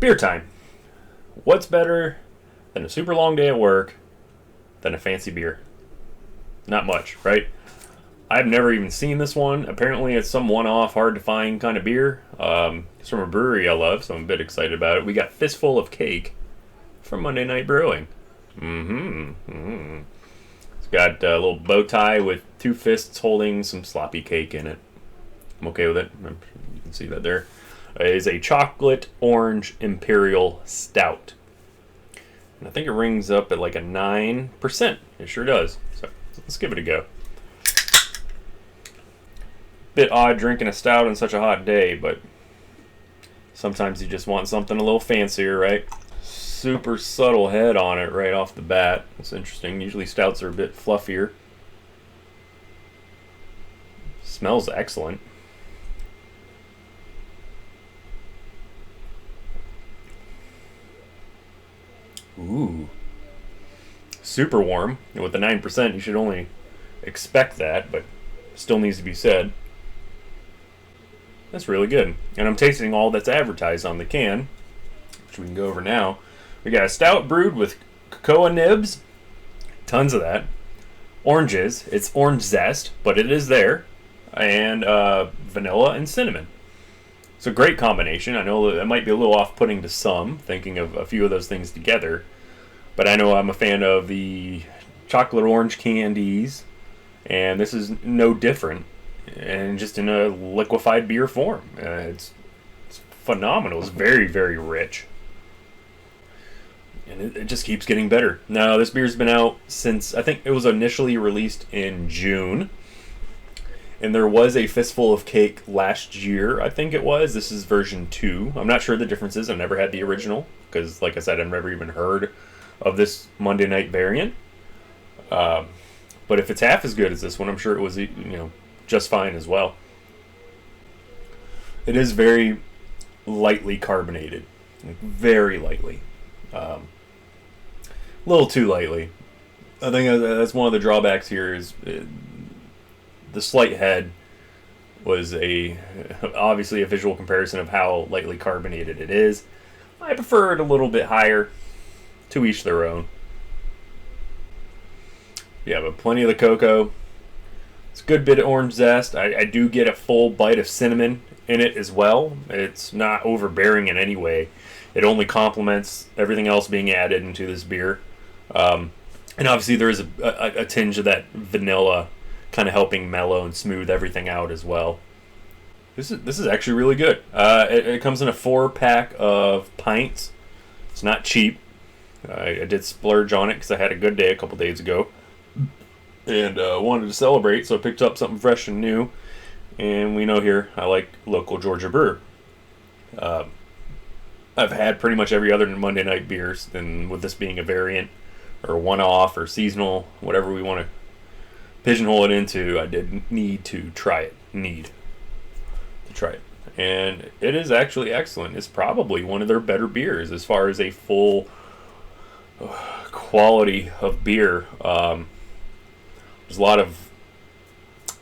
Beer time. What's better than a super long day at work than a fancy beer? Not much, right? I've never even seen this one. Apparently, it's some one-off, hard-to-find kind of beer. It's from a brewery I love, so I'm a bit excited about it. We got Fistful of Cake from Monday Night Brewing. It's got a little bow tie with two fists holding some sloppy cake in it. I'm okay with it. You can see that there. It is a chocolate orange imperial stout. And I think it rings up at like a 9%. It sure does. So let's give it a go. Bit odd drinking a stout on such a hot day, but sometimes you just want something a little fancier, right? Super subtle head on it right off the bat. It's interesting. Usually stouts are a bit fluffier. Smells excellent. Ooh. Super warm. And with the 9%, you should only expect that, but still needs to be said. That's really good. And I'm tasting all that's advertised on the can, which we can go over now. We got a stout brewed with cocoa nibs. Tons of that. Oranges. It's orange zest, but it is there. And vanilla and cinnamon. It's a great combination. I know that might be a little off-putting to some, thinking of a few of those things together. But I know I'm a fan of the chocolate orange candies, and this is no different, and just in a liquefied beer form. It's phenomenal. It's very, very rich. And it just keeps getting better. Now, this beer's been out since, I think it was initially released in June. And there was a Fistful of Cake last year, I think it was. This is version 2. I'm not sure the differences. I've never had the original, because, like I said, I've never even heard of this Monday night variant. But if it's half as good as this one, I'm sure it was, just fine as well. It is very lightly carbonated. Very lightly. A little too lightly. I think that's one of the drawbacks here is the slight head was obviously a visual comparison of how lightly carbonated it is. I prefer it a little bit higher. To each their own. Yeah, but plenty of the cocoa. It's a good bit of orange zest. I do get a full bite of cinnamon in it as well. It's not overbearing in any way. It only complements everything else being added into this beer. And obviously there is a tinge of that vanilla kind of helping mellow and smooth everything out as well. This is actually really good. It comes in a 4-pack of pints. It's not cheap. I did splurge on it because I had a good day a couple days ago and wanted to celebrate, so I picked up something fresh and new. And we know here I like local Georgia brewer. I've had pretty much every other Monday night beers, and with this being a variant or one-off or seasonal, whatever we want to pigeonhole it into, I did need to try it. And it is actually excellent. It's probably one of their better beers as far as a full quality of beer. There's a lot of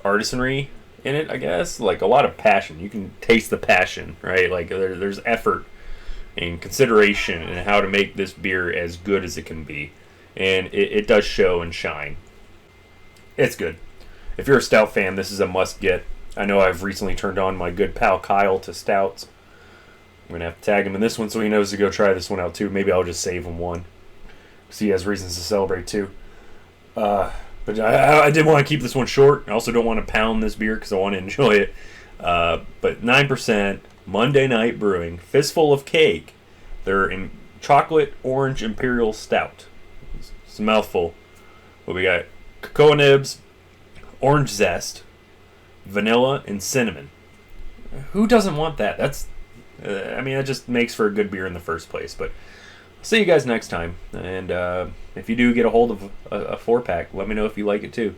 artisanry in it, I guess, like a lot of passion. You can taste the passion, right? Like there's effort and consideration in how to make this beer as good as it can be, and it does show and shine. It's good. If you're a stout fan, this is a must get. I know I've recently turned on my good pal Kyle to stouts. I'm gonna have to tag him in this one so he knows to go try this one out too. Maybe I'll just save him one, so he has reasons to celebrate too. But I did want to keep this one short. I also don't want to pound this beer because I want to enjoy it. But 9%, Monday Night Brewing, Fistful of Cake. They're in chocolate orange imperial stout. It's a mouthful. But we got cocoa nibs, orange zest, vanilla, and cinnamon. Who doesn't want that? That just makes for a good beer in the first place. But I'll see you guys next time. And if you do get a hold of a 4-pack, let me know if you like it too.